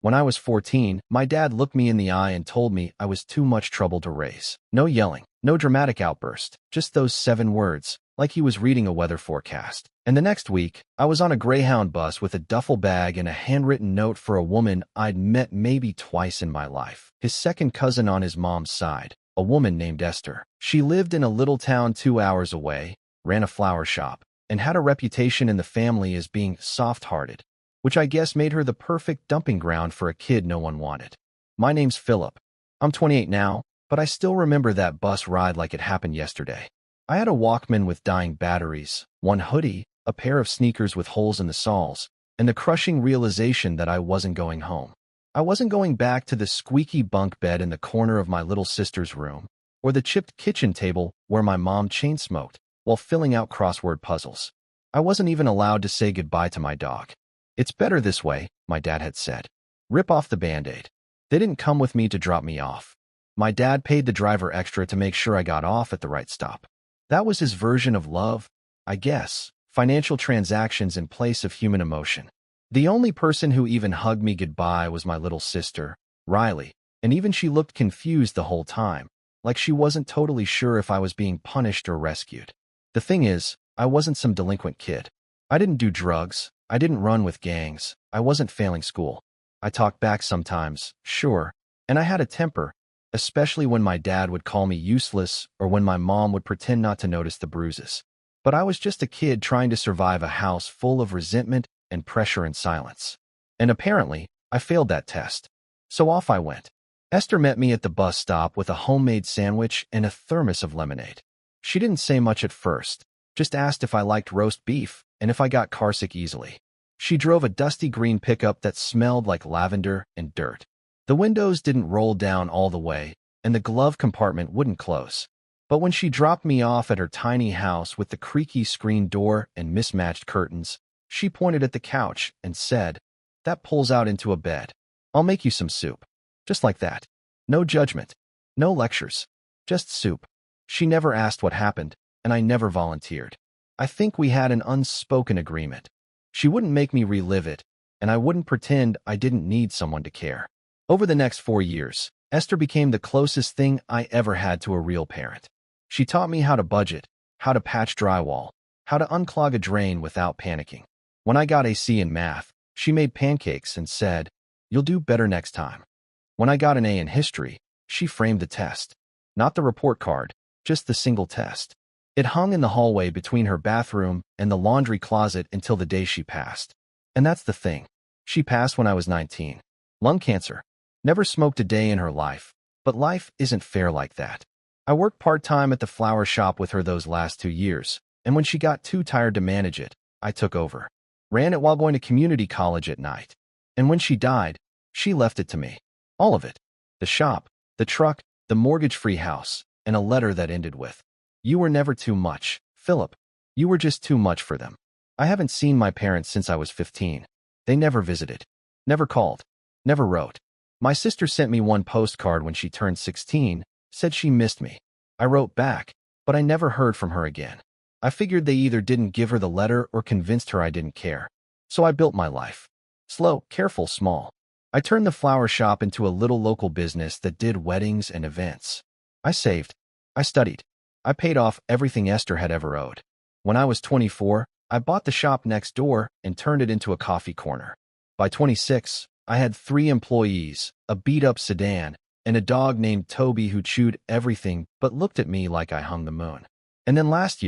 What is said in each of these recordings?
When I was 14, my dad looked me in the eye and told me I was too much trouble to raise. No yelling, no dramatic outburst, just those 7 words, like he was reading a weather forecast. And the next week, I was on a Greyhound bus with a duffel bag and a handwritten note for a woman I'd met maybe twice in my life. His second cousin on his mom's side, a woman named Esther. She lived in a little town 2 hours away, ran a flower shop, and had a reputation in the family as being soft-hearted, which I guess made her the perfect dumping ground for a kid no one wanted. My name's Philip. I'm 28 now, but I still remember that bus ride like it happened yesterday. I had a Walkman with dying batteries, one hoodie, a pair of sneakers with holes in the soles, and the crushing realization that I wasn't going home. I wasn't going back to the squeaky bunk bed in the corner of my little sister's room, or the chipped kitchen table where my mom chain-smoked while filling out crossword puzzles. I wasn't even allowed to say goodbye to my dog. "It's better this way," my dad had said. "Rip off the Band-Aid." They didn't come with me to drop me off. My dad paid the driver extra to make sure I got off at the right stop. That was his version of love, I guess, financial transactions in place of human emotion. The only person who even hugged me goodbye was my little sister, Riley, and even she looked confused the whole time, like she wasn't totally sure if I was being punished or rescued. The thing is, I wasn't some delinquent kid. I didn't do drugs. I didn't run with gangs. I wasn't failing school. I talked back sometimes, sure, and I had a temper, especially when my dad would call me useless or when my mom would pretend not to notice the bruises. But I was just a kid trying to survive a house full of resentment and pressure and silence. And apparently, I failed that test. So off I went. Esther met me at the bus stop with a homemade sandwich and a thermos of lemonade. She didn't say much at first, just asked if I liked roast beef and if I got carsick easily. She drove a dusty green pickup that smelled like lavender and dirt. The windows didn't roll down all the way, and the glove compartment wouldn't close. But when she dropped me off at her tiny house with the creaky screen door and mismatched curtains, she pointed at the couch and said, "That pulls out into a bed. I'll make you some soup." Just like that. No judgment. No lectures. Just soup. She never asked what happened, and I never volunteered. I think we had an unspoken agreement. She wouldn't make me relive it, and I wouldn't pretend I didn't need someone to care. Over the next 4 years, Esther became the closest thing I ever had to a real parent. She taught me how to budget, how to patch drywall, how to unclog a drain without panicking. When I got a C in math, she made pancakes and said, "You'll do better next time." When I got an A in history, she framed the test. Not the report card, just the single test. It hung in the hallway between her bathroom and the laundry closet until the day she passed. And that's the thing. She passed when I was 19. Lung cancer. Never smoked a day in her life. But life isn't fair like that. I worked part-time at the flower shop with her those last 2 years, and when she got too tired to manage it, I took over. Ran it while going to community college at night. And when she died, she left it to me. All of it. The shop, the truck, the mortgage-free house, and a letter that ended with, "You were never too much, Philip. You were just too much for them." I haven't seen my parents since I was 15. They never visited. Never called. Never wrote. My sister sent me one postcard when she turned 16, said she missed me. I wrote back, but I never heard from her again. I figured they either didn't give her the letter or convinced her I didn't care. So I built my life. Slow, careful, small. I turned the flower shop into a little local business that did weddings and events. I saved. I studied. I paid off everything Esther had ever owed. When I was 24, I bought the shop next door and turned it into a coffee corner. By 26, I had 3 employees, a beat-up sedan, and a dog named Toby who chewed everything but looked at me like I hung the moon. And then last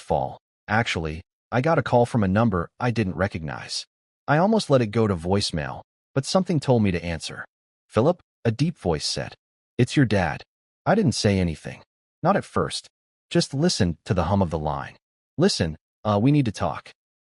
fall, actually, I got a call from a number I didn't recognize. I almost let it go to voicemail, but something told me to answer. "Philip," a deep voice said. "It's your dad." I didn't say anything. Not at first. Just listened to the hum of the line. "Listen, we need to talk."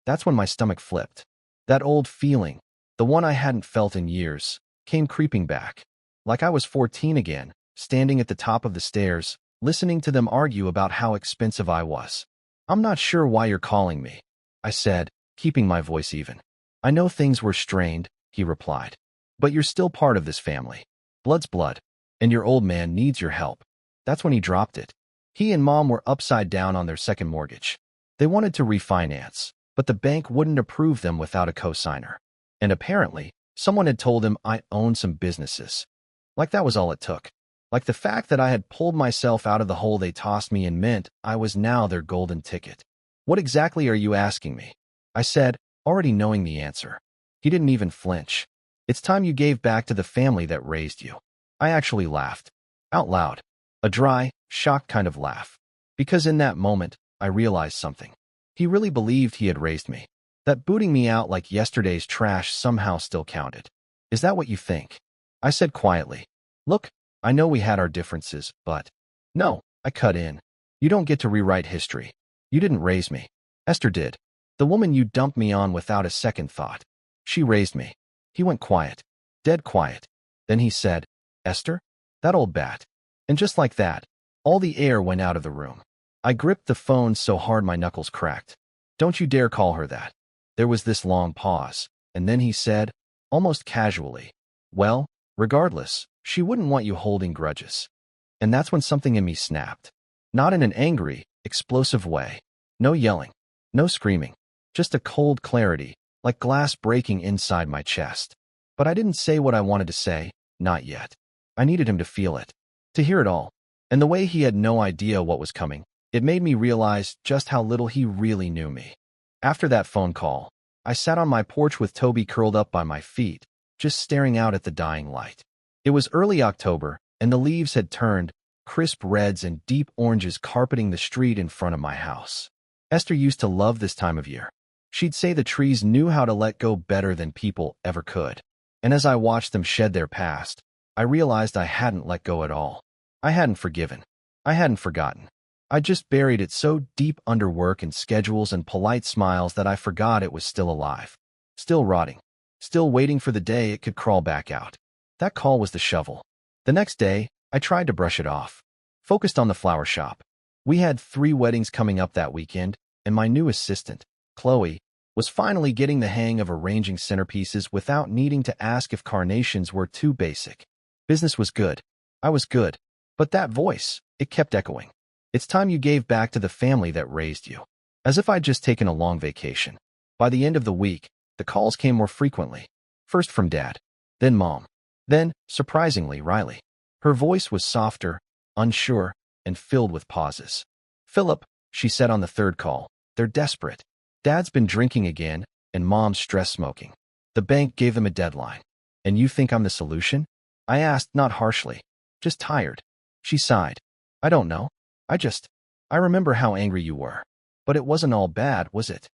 That's when my stomach flipped. That old feeling, the one I hadn't felt in years, came creeping back. Like I was 14 again, standing at the top of the stairs, listening to them argue about how expensive I was. "I'm not sure why you're calling me," I said, keeping my voice even. "I know things were strained," he replied. "But you're still part of this family. Blood's blood, and your old man needs your help." That's when he dropped it. He and Mom were upside down on their second mortgage. They wanted to refinance, but the bank wouldn't approve them without a cosigner. And apparently, Someone had told him I owned some businesses. Like that was all it took. Like the fact that I had pulled myself out of the hole they tossed me in meant I was now their golden ticket. What exactly are you asking me? I said, already knowing the answer. He didn't even flinch. It's time you gave back to the family that raised you. I actually laughed. Out loud. A dry, shocked kind of laugh. Because in that moment, I realized something. He really believed he had raised me. That booting me out like yesterday's trash somehow still counted. Is that what you think? I said quietly. Look, I know we had our differences, but… No, I cut in. You don't get to rewrite history. You didn't raise me. Esther did. The woman you dumped me on without a second thought. She raised me. He went quiet. Dead quiet. Then he said, Esther? That old bat. And just like that, all the air went out of the room. I gripped the phone so hard my knuckles cracked. Don't you dare call her that. There was this long pause, and then he said, almost casually, well, regardless, she wouldn't want you holding grudges. And that's when something in me snapped. Not in an angry, explosive way. No yelling. No screaming. Just a cold clarity, like glass breaking inside my chest. But I didn't say what I wanted to say, not yet. I needed him to feel it, to hear it all. And the way he had no idea what was coming, it made me realize just how little he really knew me. After that phone call, I sat on my porch with Toby curled up by my feet, just staring out at the dying light. It was early October, and the leaves had turned, crisp reds and deep oranges carpeting the street in front of my house. Esther used to love this time of year. She'd say the trees knew how to let go better than people ever could. And as I watched them shed their past, I realized I hadn't let go at all. I hadn't forgiven. I hadn't forgotten. I just buried it so deep under work and schedules and polite smiles that I forgot it was still alive. Still rotting. Still waiting for the day it could crawl back out. That call was the shovel. The next day, I tried to brush it off. Focused on the flower shop. We had 3 weddings coming up that weekend, and my new assistant, Chloe, was finally getting the hang of arranging centerpieces without needing to ask if carnations were too basic. Business was good. I was good. But that voice, it kept echoing. It's time you gave back to the family that raised you. As if I'd just taken a long vacation. By the end of the week, the calls came more frequently. First from Dad. Then Mom. Then, surprisingly, Riley. Her voice was softer, unsure, and filled with pauses. Philip, she said on the 3rd call, they're desperate. Dad's been drinking again, and Mom's stress smoking. The bank gave them a deadline. And you think I'm the solution? I asked, not harshly. Just tired. She sighed. I don't know. I remember how angry you were. But it wasn't all bad, was it?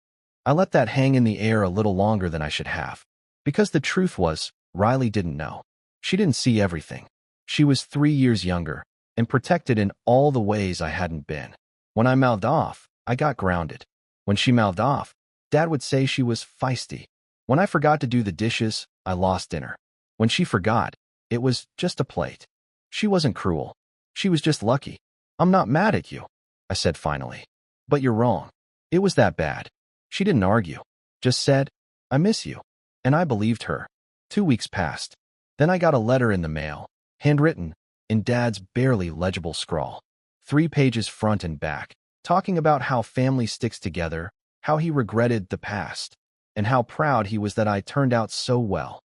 I let that hang in the air a little longer than I should have. Because the truth was, Riley didn't know. She didn't see everything. She was 3 years younger, and protected in all the ways I hadn't been. When I mouthed off, I got grounded. When she mouthed off, Dad would say she was feisty. When I forgot to do the dishes, I lost dinner. When she forgot, it was just a plate. She wasn't cruel. She was just lucky. I'm not mad at you, I said finally. But you're wrong. It was that bad. She didn't argue. Just said, I miss you. And I believed her. 2 weeks passed. Then I got a letter in the mail, handwritten, in Dad's barely legible scrawl. 3 pages front and back, talking about how family sticks together, how he regretted the past, and how proud he was that I turned out so well.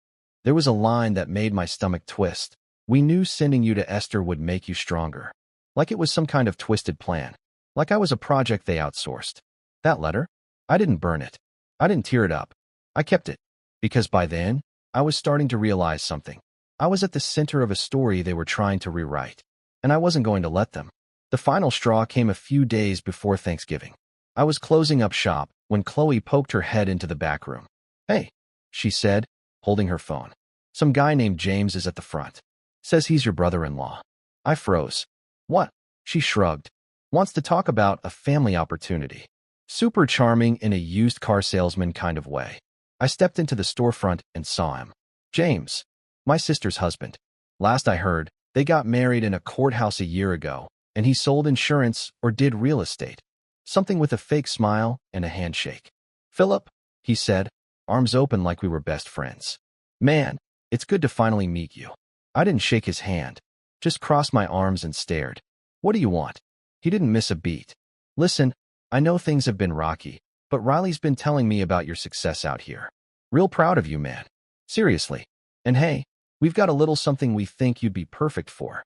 There was a line that made my stomach twist. We knew sending you to Esther would make you stronger. Like it was some kind of twisted plan. Like I was a project they outsourced. That letter? I didn't burn it. I didn't tear it up. I kept it. Because by then, I was starting to realize something. I was at the center of a story they were trying to rewrite. And I wasn't going to let them. The final straw came a few days before Thanksgiving. I was closing up shop when Chloe poked her head into the back room. Hey, she said, holding her phone. Some guy named James is at the front. Says he's your brother-in-law. I froze. What? She shrugged. Wants to talk about a family opportunity. Super charming in a used car salesman kind of way. I stepped into the storefront and saw him. James. My sister's husband. Last I heard, they got married in a courthouse a year ago, and he sold insurance or did real estate. Something with a fake smile and a handshake. Philip, he said, arms open like we were best friends. Man, it's good to finally meet you. I didn't shake his hand. Just crossed my arms and stared. What do you want? He didn't miss a beat. Listen, I know things have been rocky, but Riley's been telling me about your success out here. Real proud of you, man. Seriously. And hey, we've got a little something we think you'd be perfect for.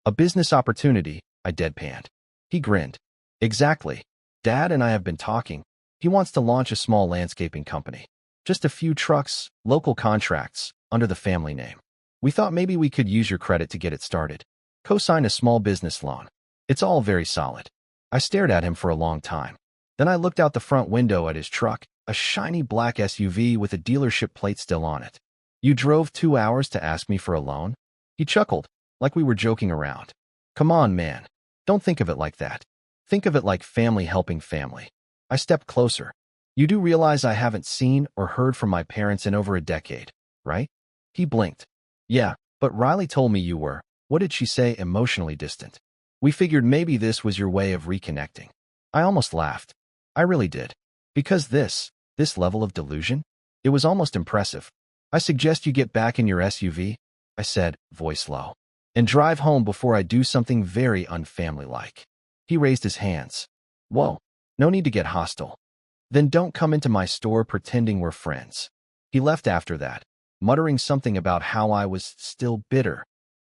A business opportunity, I deadpanned. He grinned. Exactly. Dad and I have been talking. He wants to launch a small landscaping company. Just a few trucks, local contracts, under the family name. We thought maybe we could use your credit to get it started. Co-sign a small business loan. It's all very solid. I stared at him for a long time. Then I looked out the front window at his truck, a shiny black SUV with a dealership plate still on it. You drove 2 hours to ask me for a loan? He chuckled, like we were joking around. Come on, man. Don't think of it like that. Think of it like family helping family. I stepped closer. You do realize I haven't seen or heard from my parents in over a decade, right? He blinked. Yeah, but Riley told me you were, what did she say, emotionally distant. We figured maybe this was your way of reconnecting. I almost laughed. I really did. Because this level of delusion? It was almost impressive. I suggest you get back in your SUV, I said, voice low, and drive home before I do something very unfamily-like. He raised his hands. Whoa, no need to get hostile. Then don't come into my store pretending we're friends. He left after that, muttering something about how I was still bitter.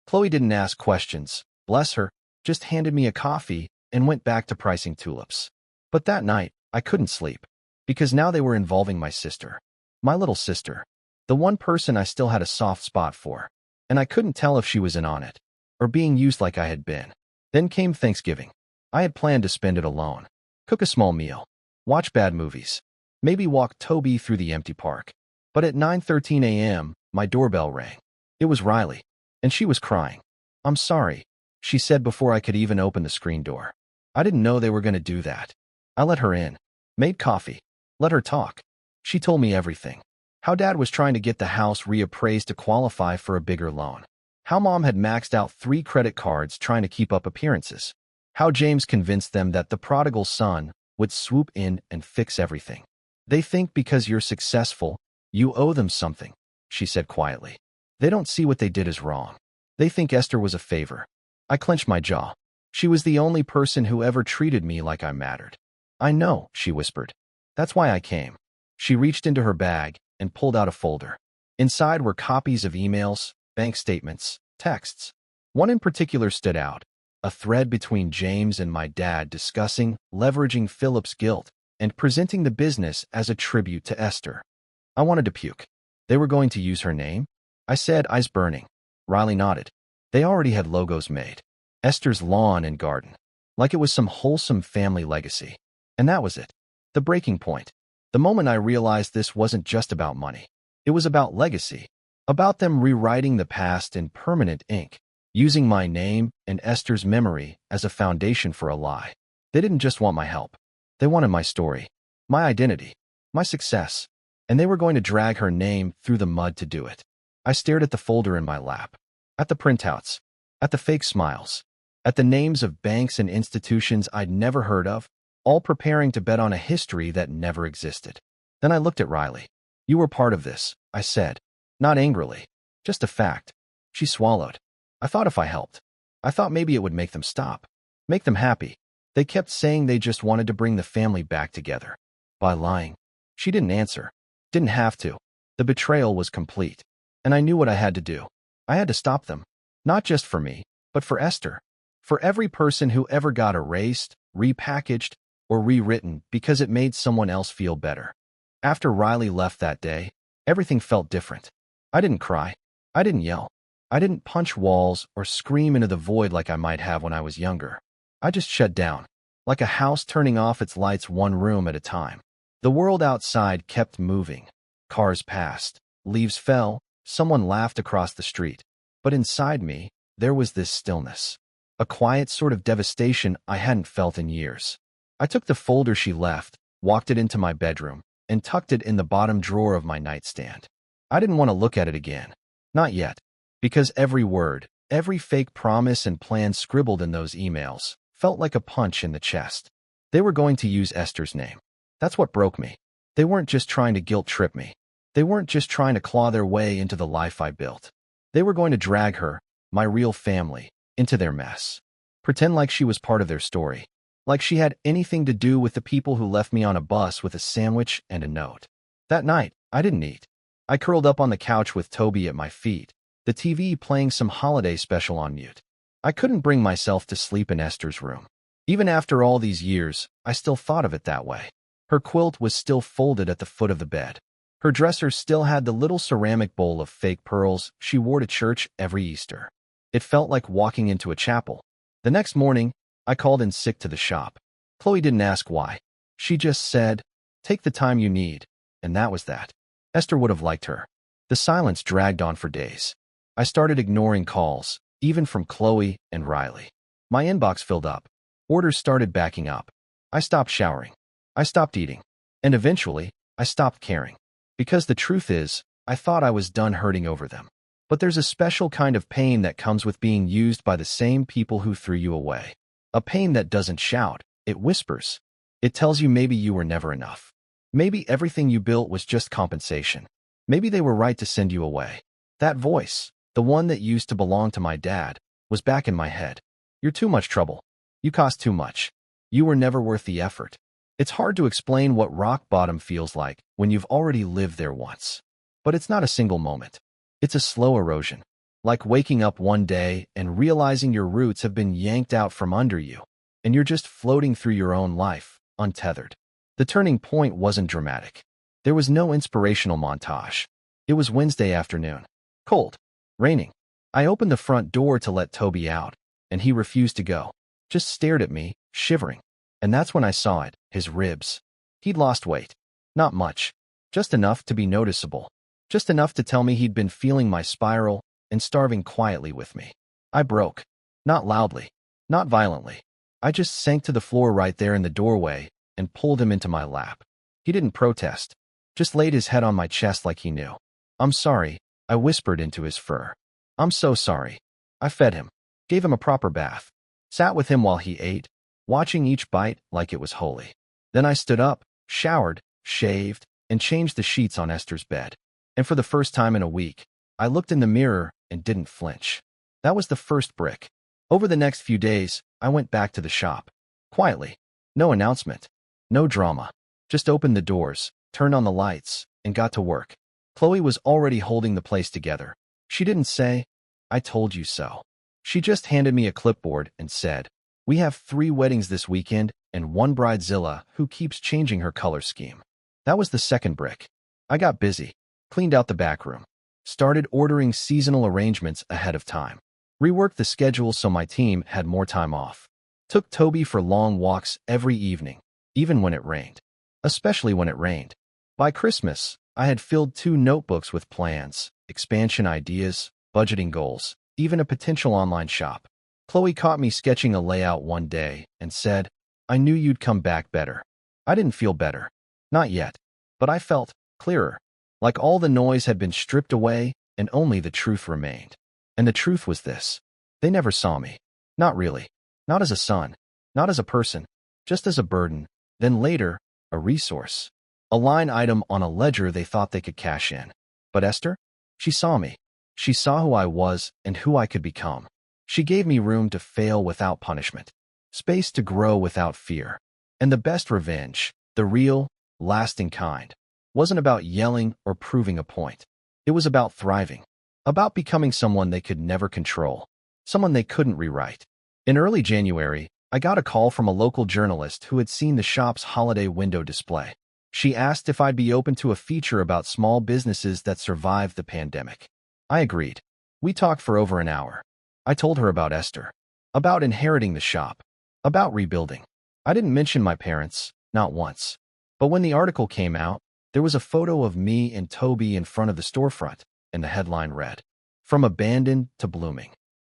Chloe didn't ask questions, bless her, just handed me a coffee and went back to pricing tulips. But that night, I couldn't sleep, because now they were involving my sister. My little sister. The one person I still had a soft spot for. And I couldn't tell if she was in on it, or being used like I had been. Then came Thanksgiving. I had planned to spend it alone. Cook a small meal. Watch bad movies. Maybe walk Toby through the empty park. But at 9:13 a.m., my doorbell rang. It was Riley, and she was crying. I'm sorry, she said before I could even open the screen door. I didn't know they were going to do that. I let her in, made coffee, let her talk. She told me everything. How Dad was trying to get the house reappraised to qualify for a bigger loan. How Mom had maxed out 3 credit cards trying to keep up appearances. How James convinced them that the prodigal son would swoop in and fix everything. They think because you're successful, you owe them something, she said quietly. They don't see what they did as wrong. They think Esther was a favor. I clenched my jaw. She was the only person who ever treated me like I mattered. I know, she whispered. That's why I came. She reached into her bag and pulled out a folder. Inside were copies of emails, bank statements, texts. One in particular stood out, a thread between James and my dad discussing leveraging Philip's guilt and presenting the business as a tribute to Esther. I wanted to puke. They were going to use her name? I said, eyes burning. Riley nodded. They already had logos made. Esther's lawn and garden. Like it was some wholesome family legacy. And that was it. The breaking point. The moment I realized this wasn't just about money. It was about legacy. About them rewriting the past in permanent ink, using my name and Esther's memory as a foundation for a lie. They didn't just want my help. They wanted my story, my identity, my success. And they were going to drag her name through the mud to do it. I stared at the folder in my lap, at the printouts, at the fake smiles, at the names of banks and institutions I'd never heard of, all preparing to bet on a history that never existed. Then I looked at Riley. You were part of this, I said. Not angrily, just a fact. She swallowed. I thought if I helped. I thought maybe it would make them stop. Make them happy. They kept saying they just wanted to bring the family back together. By lying. She didn't answer. Didn't have to. The betrayal was complete. And I knew what I had to do. I had to stop them. Not just for me, but for Esther. For every person who ever got erased, repackaged, or rewritten because it made someone else feel better. After Riley left that day, everything felt different. I didn't cry. I didn't yell. I didn't punch walls or scream into the void like I might have when I was younger. I just shut down, like a house turning off its lights one room at a time. The world outside kept moving. Cars passed. Leaves fell. Someone laughed across the street. But inside me, there was this stillness. A quiet sort of devastation I hadn't felt in years. I took the folder she left, walked it into my bedroom, and tucked it in the bottom drawer of my nightstand. I didn't want to look at it again. Not yet. Because every word, every fake promise and plan scribbled in those emails felt like a punch in the chest. They were going to use Esther's name. That's what broke me. They weren't just trying to guilt-trip me. They weren't just trying to claw their way into the life I built. They were going to drag her, my real family, into their mess. Pretend like she was part of their story. Like she had anything to do with the people who left me on a bus with a sandwich and a note. That night, I didn't eat. I curled up on the couch with Toby at my feet, the TV playing some holiday special on mute. I couldn't bring myself to sleep in Esther's room. Even after all these years, I still thought of it that way. Her quilt was still folded at the foot of the bed. Her dresser still had the little ceramic bowl of fake pearls she wore to church every Easter. It felt like walking into a chapel. The next morning, I called in sick to the shop. Chloe didn't ask why. She just said, "Take the time you need," and that was that. Esther would have liked her. The silence dragged on for days. I started ignoring calls, even from Chloe and Riley. My inbox filled up. Orders started backing up. I stopped showering. I stopped eating. And eventually, I stopped caring. Because the truth is, I thought I was done hurting over them. But there's a special kind of pain that comes with being used by the same people who threw you away. A pain that doesn't shout, it whispers. It tells you maybe you were never enough. Maybe everything you built was just compensation. Maybe they were right to send you away. That voice, the one that used to belong to my dad, was back in my head. You're too much trouble. You cost too much. You were never worth the effort. It's hard to explain what rock bottom feels like when you've already lived there once. But it's not a single moment. It's a slow erosion. Like waking up one day and realizing your roots have been yanked out from under you, and you're just floating through your own life, untethered. The turning point wasn't dramatic. There was no inspirational montage. It was Wednesday afternoon. Cold. Raining. I opened the front door to let Toby out, and he refused to go. Just stared at me, shivering. And that's when I saw it, his ribs. He'd lost weight. Not much. Just enough to be noticeable. Just enough to tell me he'd been feeling my spiral and starving quietly with me. I broke. Not loudly. Not violently. I just sank to the floor right there in the doorway and pulled him into my lap. He didn't protest. Just laid his head on my chest like he knew. "I'm sorry," I whispered into his fur. "I'm so sorry." I fed him. Gave him a proper bath. Sat with him while he ate, watching each bite like it was holy. Then I stood up, showered, shaved, and changed the sheets on Esther's bed. And for the first time in a week, I looked in the mirror and didn't flinch. That was the first brick. Over the next few days, I went back to the shop. Quietly. No announcement. No drama. Just opened the doors, turned on the lights, and got to work. Chloe was already holding the place together. She didn't say, "I told you so." She just handed me a clipboard and said, "We have 3 weddings this weekend and 1 bridezilla who keeps changing her color scheme." That was the second brick. I got busy. Cleaned out the back room. Started ordering seasonal arrangements ahead of time. Reworked the schedule so my team had more time off. Took Toby for long walks every evening, even when it rained. Especially when it rained. By Christmas, I had filled 2 notebooks with plans, expansion ideas, budgeting goals, even a potential online shop. Chloe caught me sketching a layout one day and said, "I knew you'd come back better." I didn't feel better. Not yet. But I felt clearer. Like all the noise had been stripped away and only the truth remained. And the truth was this. They never saw me. Not really. Not as a son. Not as a person. Just as a burden. Then later, a resource. A line item on a ledger they thought they could cash in. But Esther? She saw me. She saw who I was and who I could become. She gave me room to fail without punishment. Space to grow without fear. And the best revenge, the real, lasting kind, wasn't about yelling or proving a point. It was about thriving. About becoming someone they could never control. Someone they couldn't rewrite. In early January, I got a call from a local journalist who had seen the shop's holiday window display. She asked if I'd be open to a feature about small businesses that survived the pandemic. I agreed. We talked for over an hour. I told her about Esther. About inheriting the shop. About rebuilding. I didn't mention my parents, not once. But when the article came out, there was a photo of me and Toby in front of the storefront, and the headline read, "From abandoned to blooming.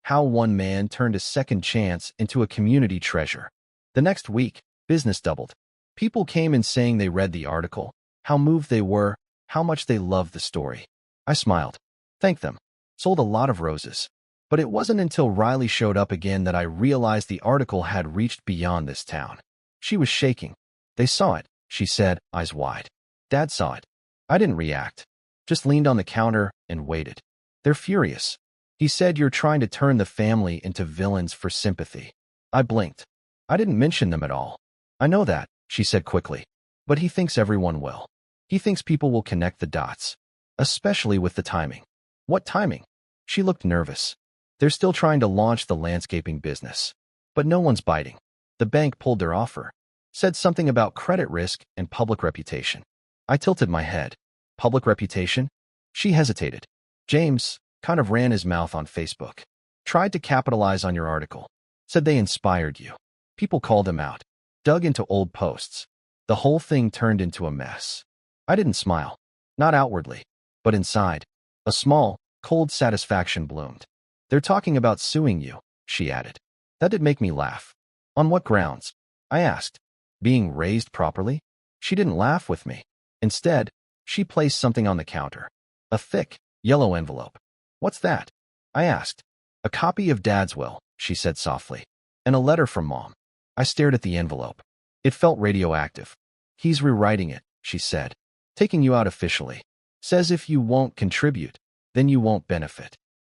How one man turned a second chance into a community treasure." The next week, business doubled. People came in saying they read the article, how moved they were, how much they loved the story. I smiled. Thanked them. Sold a lot of roses. But it wasn't until Riley showed up again that I realized the article had reached beyond this town. She was shaking. "They saw it," she said, eyes wide. "Dad saw it." I didn't react. Just leaned on the counter and waited. "They're furious." He said, "You're trying to turn the family into villains for sympathy." I blinked. I didn't mention them at all. "I know that," she said quickly. "But he thinks everyone will. He thinks people will connect the dots." especially with the timing. What timing? She looked nervous. They're still trying to launch the landscaping business. But no one's biting. The bank pulled their offer. Said something about credit risk and public reputation. I tilted my head. Public reputation? She hesitated. James kind of ran his mouth on Facebook. Tried to capitalize on your article. Said they inspired you. People called him out. Dug into old posts. The whole thing turned into a mess. I didn't smile. Not outwardly. But inside, a small, cold satisfaction bloomed. They're talking about suing you, she added. That did make me laugh. On what grounds? I asked. Being raised properly? She didn't laugh with me. Instead, she placed something on the counter. A thick, yellow envelope. What's that? I asked. A copy of Dad's will, she said softly. And a letter from Mom. I stared at the envelope. It felt radioactive. He's rewriting it, she said. Taking you out officially. Says if you won't contribute, then you won't benefit.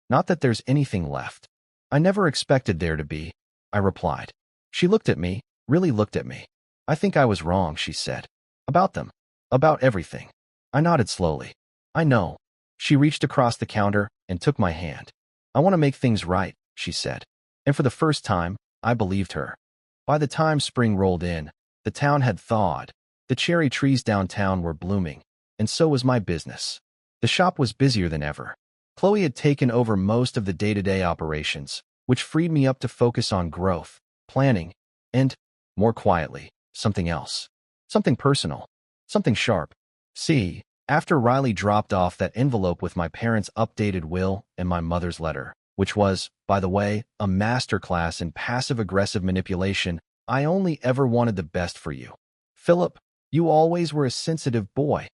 Not that there's anything left. I never expected there to be, I replied. She looked at me, really looked at me. I think I was wrong, she said. About them. About everything. I nodded slowly. I know. She reached across the counter and took my hand. I want to make things right, she said. And for the first time, I believed her. By the time spring rolled in, the town had thawed. The cherry trees downtown were blooming, and so was my business. The shop was busier than ever. Chloe had taken over most of the day-to-day operations, which freed me up to focus on growth, planning, and, more quietly, something else. Something personal. Something sharp. See, after Riley dropped off that envelope with my parents' updated will and my mother's letter, which was, by the way, a masterclass in passive-aggressive manipulation, I only ever wanted the best for you. Philip, you always were a sensitive boy.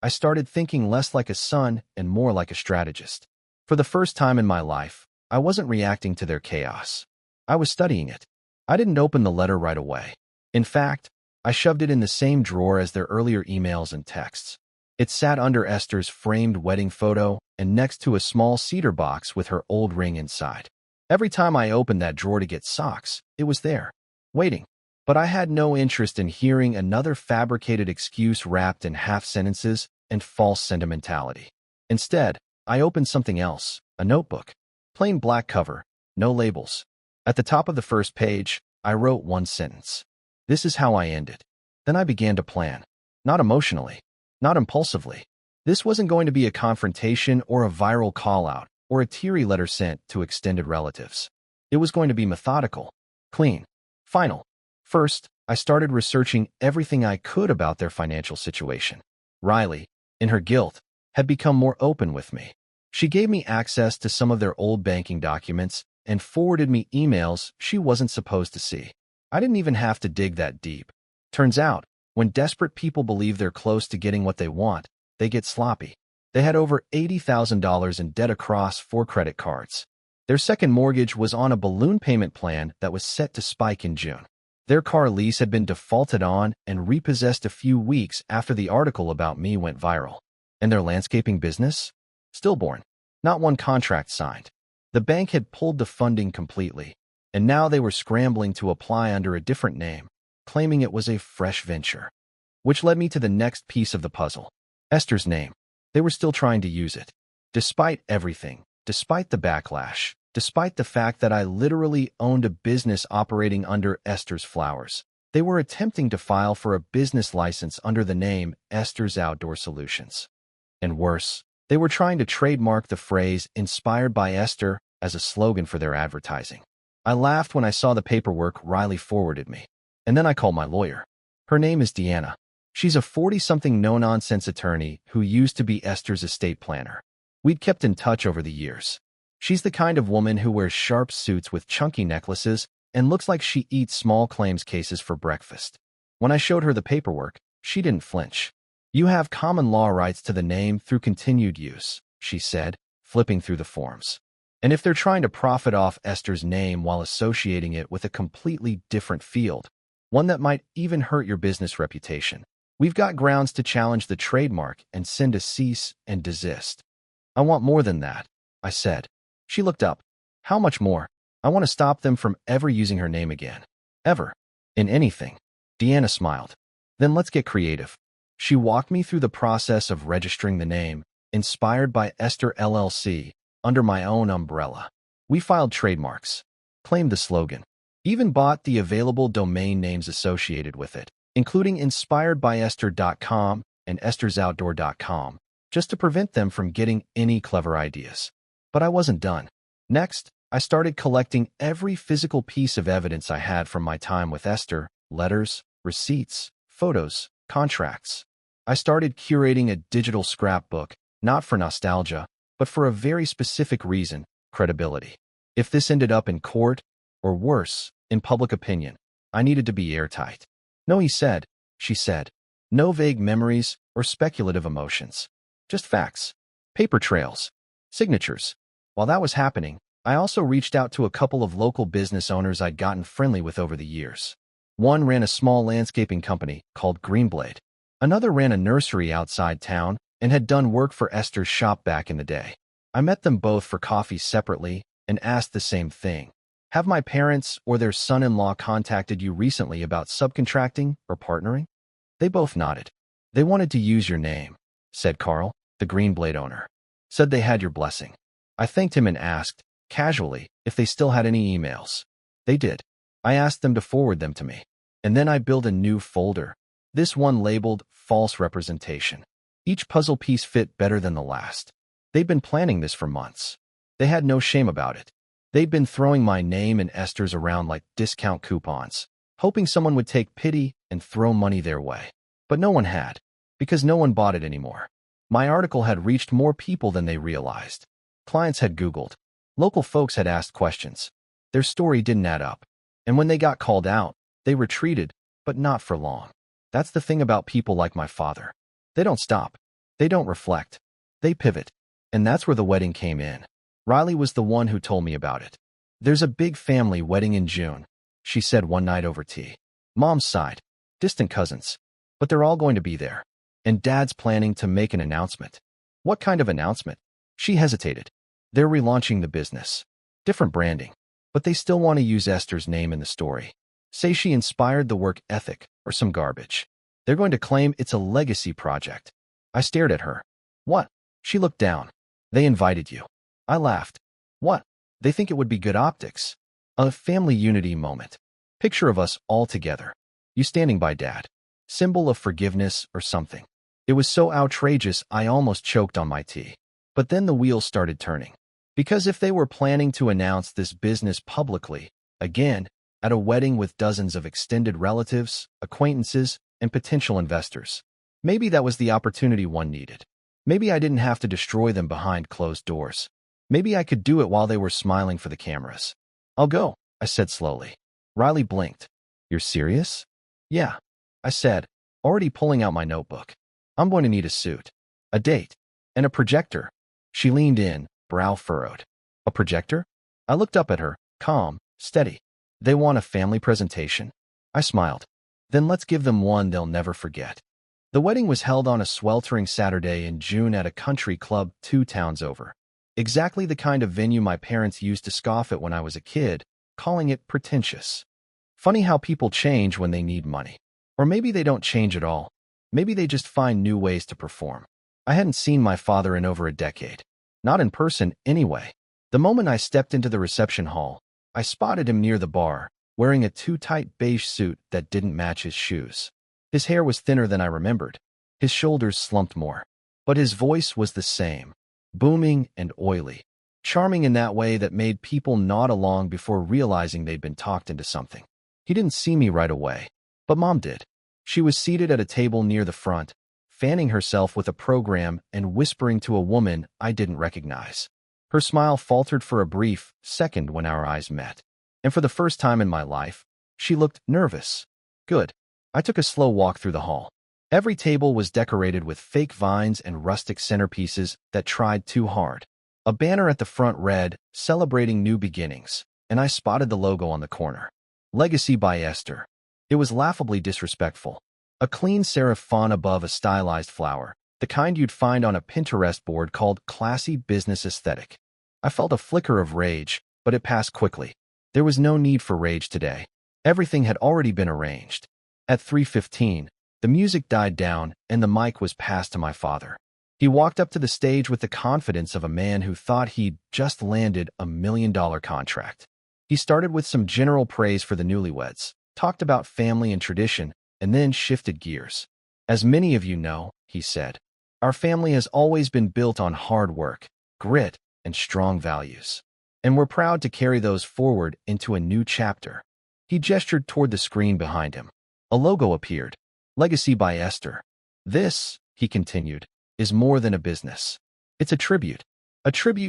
I started thinking less like a son and more like a strategist. For the first time in my life, I wasn't reacting to their chaos. I was studying it. I didn't open the letter right away. In fact, I shoved it in the same drawer as their earlier emails and texts. It sat under Esther's framed wedding photo and next to a small cedar box with her old ring inside. Every time I opened that drawer to get socks, it was there, waiting. But I had no interest in hearing another fabricated excuse wrapped in half-sentences and false sentimentality. Instead, I opened something else, a notebook. Plain black cover, no labels. At the top of the first page, I wrote one sentence. This is how I ended. Then I began to plan. Not emotionally. Not impulsively. This wasn't going to be a confrontation or a viral call-out or a teary letter sent to extended relatives. It was going to be methodical, clean, final. First, I started researching everything I could about their financial situation. Riley, in her guilt, had become more open with me. She gave me access to some of their old banking documents and forwarded me emails she wasn't supposed to see. I didn't even have to dig that deep. Turns out, when desperate people believe they're close to getting what they want, they get sloppy. They had over $80,000 in debt across 4 credit cards. Their second mortgage was on a balloon payment plan that was set to spike in June. Their car lease had been defaulted on and repossessed a few weeks after the article about me went viral. And their landscaping business? Stillborn. Not one contract signed. The bank had pulled the funding completely, and now they were scrambling to apply under a different name, claiming it was a fresh venture. Which led me to the next piece of the puzzle. Esther's name. They were still trying to use it. Despite everything, despite the backlash, despite the fact that I literally owned a business operating under Esther's Flowers, they were attempting to file for a business license under the name Esther's Outdoor Solutions. And worse, they were trying to trademark the phrase "inspired by Esther" as a slogan for their advertising. I laughed when I saw the paperwork Riley forwarded me. And then I called my lawyer. Her name is Deanna. She's a 40-something no-nonsense attorney who used to be Esther's estate planner. We'd kept in touch over the years. She's the kind of woman who wears sharp suits with chunky necklaces and looks like she eats small claims cases for breakfast. When I showed her the paperwork, she didn't flinch. You have common law rights to the name through continued use, she said, flipping through the forms. And if they're trying to profit off Esther's name while associating it with a completely different field, one that might even hurt your business reputation, we've got grounds to challenge the trademark and send a cease and desist. I want more than that, I said. She looked up. How much more? I want to stop them from ever using her name again. Ever. In anything. Deanna smiled. Then let's get creative. She walked me through the process of registering the name, Inspired by Esther LLC, under my own umbrella. We filed trademarks, claimed the slogan, even bought the available domain names associated with it, including inspiredbyesther.com and esthersoutdoor.com, just to prevent them from getting any clever ideas. But I wasn't done. Next, I started collecting every physical piece of evidence I had from my time with Esther: letters, receipts, photos, contracts. I started curating a digital scrapbook, not for nostalgia, but for a very specific reason: credibility. If this ended up in court, or worse, in public opinion, I needed to be airtight. No, he said, she said. No vague memories or speculative emotions. Just facts. Paper trails. Signatures. While that was happening, I also reached out to a couple of local business owners I'd gotten friendly with over the years. One ran a small landscaping company called Greenblade. Another ran a nursery outside town and had done work for Esther's shop back in the day. I met them both for coffee separately and asked the same thing. Have my parents or their son-in-law contacted you recently about subcontracting or partnering? They both nodded. They wanted to use your name, said Carl, the Greenblade owner. Said they had your blessing. I thanked him and asked, casually, if they still had any emails. They did. I asked them to forward them to me. And then I built a new folder. This one labeled False Representation. Each puzzle piece fit better than the last. They'd been planning this for months. They had no shame about it. They'd been throwing my name and Esther's around like discount coupons, hoping someone would take pity and throw money their way. But no one had, because no one bought it anymore. My article had reached more people than they realized. Clients had Googled. Local folks had asked questions. Their story didn't add up. And when they got called out, they retreated, but not for long. That's the thing about people like my father. They don't stop. They don't reflect. They pivot. And that's where the wedding came in. Riley was the one who told me about it. There's a big family wedding in June, she said one night over tea. Mom's side, distant cousins, but they're all going to be there. And Dad's planning to make an announcement. What kind of announcement? She hesitated. They're relaunching the business. Different branding. But they still want to use Esther's name in the story. Say she inspired the work ethic or some garbage. They're going to claim it's a legacy project. I stared at her. What? She looked down. They invited you. I laughed. What? They think it would be good optics. A family unity moment. Picture of us all together. You standing by Dad. Symbol of forgiveness or something. It was so outrageous I almost choked on my tea. But then the wheels started turning. Because if they were planning to announce this business publicly, again, at a wedding with dozens of extended relatives, acquaintances, and potential investors, maybe that was the opportunity one needed. Maybe I didn't have to destroy them behind closed doors. Maybe I could do it while they were smiling for the cameras. I'll go, I said slowly. Riley blinked. You're serious? Yeah, I said, already pulling out my notebook. I'm going to need a suit, a date, and a projector. She leaned in, brow furrowed. A projector? I looked up at her, calm, steady. They want a family presentation? I smiled. Then let's give them one they'll never forget. The wedding was held on a sweltering Saturday in June at a country club 2 towns over. Exactly the kind of venue my parents used to scoff at when I was a kid, calling it pretentious. Funny how people change when they need money. Or maybe they don't change at all. Maybe they just find new ways to perform. I hadn't seen my father in over a decade. Not in person, anyway. The moment I stepped into the reception hall, I spotted him near the bar, wearing a too tight beige suit that didn't match his shoes. His hair was thinner than I remembered. His shoulders slumped more. But his voice was the same, booming and oily, charming in that way that made people nod along before realizing they'd been talked into something. He didn't see me right away, but Mom did. She was seated at a table near the front, fanning herself with a program and whispering to a woman I didn't recognize. Her smile faltered for a brief second when our eyes met. And for the first time in my life, she looked nervous. Good. I took a slow walk through the hall. Every table was decorated with fake vines and rustic centerpieces that tried too hard. A banner at the front read, "Celebrating New Beginnings," and I spotted the logo on the corner. Legacy by Esther. It was laughably disrespectful. A clean serif font above a stylized flower, the kind you'd find on a Pinterest board called Classy Business Aesthetic. I felt a flicker of rage, but it passed quickly. There was no need for rage today. Everything had already been arranged. At 3:15, the music died down and the mic was passed to my father. He walked up to the stage with the confidence of a man who thought he'd just landed $1 million contract. He started with some general praise for the newlyweds, talked about family and tradition, and then shifted gears. As many of you know, he said, our family has always been built on hard work, grit, and strong values. And we're proud to carry those forward into a new chapter. He gestured toward the screen behind him. A logo appeared. Legacy by Esther. This, he continued, is more than a business. It's a tribute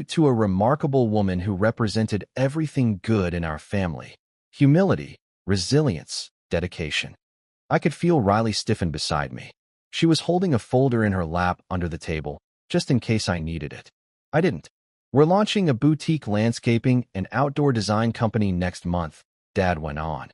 to a remarkable woman who represented everything good in our family. Humility, resilience, dedication. I could feel Riley stiffen beside me. She was holding a folder in her lap under the table, just in case I needed it. I didn't. We're launching a boutique landscaping and outdoor design company next month, Dad went on.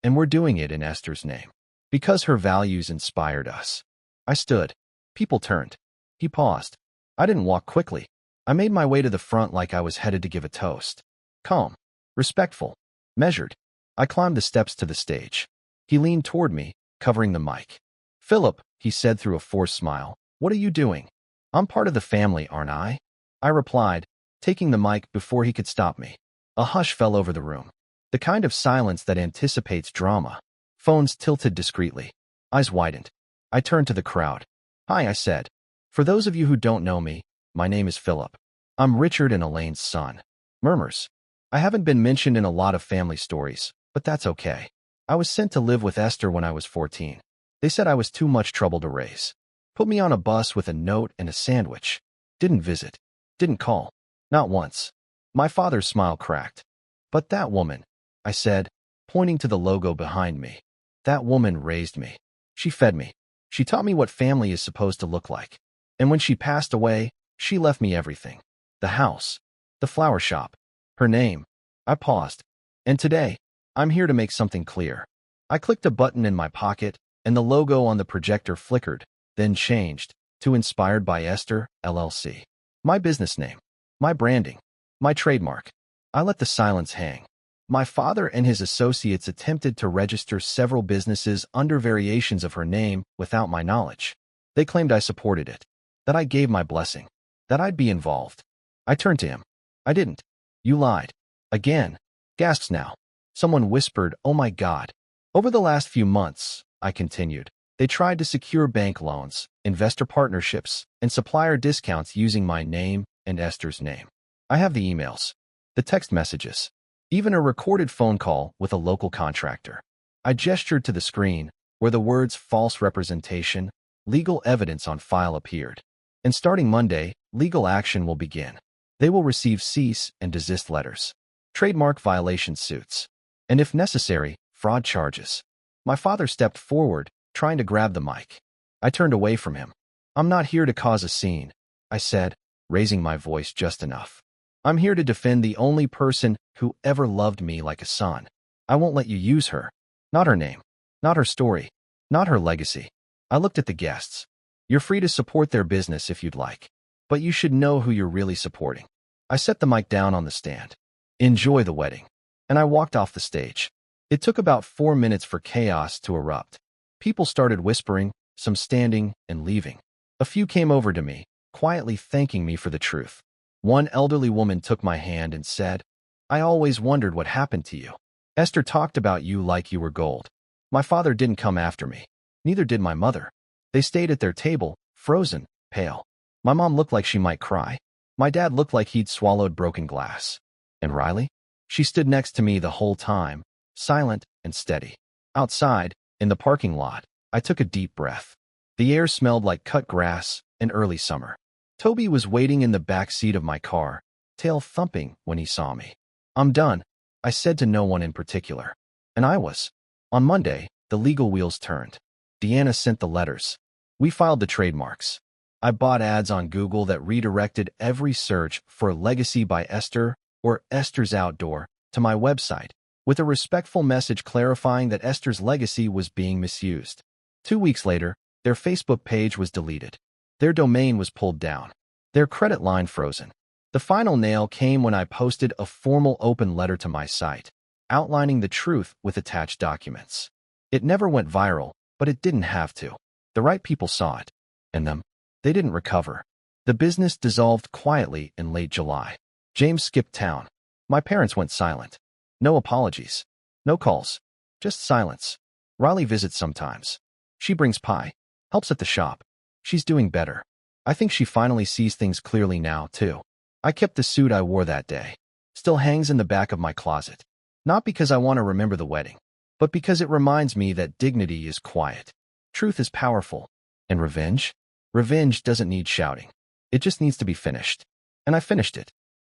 And we're doing it in Esther's name. Because her values inspired us. I stood. People turned. He paused. I didn't walk quickly. I made my way to the front like I was headed to give a toast. Calm, respectful, measured. I climbed the steps to the stage. He leaned toward me, covering the mic. Philip, he said through a forced smile, what are you doing? I'm part of the family, aren't I? I replied, taking the mic before he could stop me. A hush fell over the room. The kind of silence that anticipates drama. Phones tilted discreetly. Eyes widened. I turned to the crowd. Hi, I said. For those of you who don't know me, my name is Philip. I'm Richard and Elaine's son. Murmurs. I haven't been mentioned in a lot of family stories, but that's okay. I was sent to live with Esther when I was 14. They said I was too much trouble to raise. Put me on a bus with a note and a sandwich. Didn't visit. Didn't call. Not once. My father's smile cracked. But that woman, I said, pointing to the logo behind me. That woman raised me. She fed me. She taught me what family is supposed to look like. And when she passed away, she left me everything. The house. The flower shop. Her name. I paused. And today, I'm here to make something clear. I clicked a button in my pocket, and the logo on the projector flickered, then changed to Inspired by Esther, LLC. My business name. My branding. My trademark. I let the silence hang. My father and his associates attempted to register several businesses under variations of her name without my knowledge. They claimed I supported it, that I gave my blessing, that I'd be involved. I turned to him. I didn't. You lied. Again. Gasps now. Someone whispered, oh my God. Over the last few months, I continued, they tried to secure bank loans, investor partnerships, and supplier discounts using my name and Esther's name. I have the emails, the text messages, even a recorded phone call with a local contractor. I gestured to the screen where the words false representation, legal evidence on file appeared. And starting Monday, legal action will begin. They will receive cease and desist letters, trademark violation suits, and if necessary, fraud charges. My father stepped forward, trying to grab the mic. I turned away from him. I'm not here to cause a scene, I said, raising my voice just enough. I'm here to defend the only person who ever loved me like a son. I won't let you use her. Not her name. Not her story. Not her legacy. I looked at the guests. You're free to support their business if you'd like. But you should know who you're really supporting. I set the mic down on the stand. Enjoy the wedding. And I walked off the stage. It took about 4 minutes for chaos to erupt. People started whispering, some standing and leaving. A few came over to me, quietly thanking me for the truth. One elderly woman took my hand and said, I always wondered what happened to you. Esther talked about you like you were gold. My father didn't come after me. Neither did my mother. They stayed at their table, frozen, pale. My mom looked like she might cry. My dad looked like he'd swallowed broken glass. And Riley? She stood next to me the whole time, silent and steady. Outside, in the parking lot, I took a deep breath. The air smelled like cut grass and early summer. Toby was waiting in the back seat of my car, tail thumping when he saw me. I'm done, I said to no one in particular. And I was. On Monday, the legal wheels turned. Deanna sent the letters. We filed the trademarks. I bought ads on Google that redirected every search for Legacy by Esther or Esther's Outdoor to my website, with a respectful message clarifying that Esther's legacy was being misused. 2 weeks later, their Facebook page was deleted. Their domain was pulled down. Their credit line frozen. The final nail came when I posted a formal open letter to my site, outlining the truth with attached documents. It never went viral, but it didn't have to. The right people saw it. And them. They didn't recover. The business dissolved quietly in late July. James skipped town. My parents went silent. No apologies. No calls. Just silence. Riley visits sometimes. She brings pie. Helps at the shop. She's doing better. I think she finally sees things clearly now, too. I kept the suit I wore that day. Still hangs in the back of my closet. Not because I want to remember the wedding, but because it reminds me that dignity is quiet. Truth is powerful. And revenge? Revenge doesn't need shouting. It just needs to be finished. And I finished it.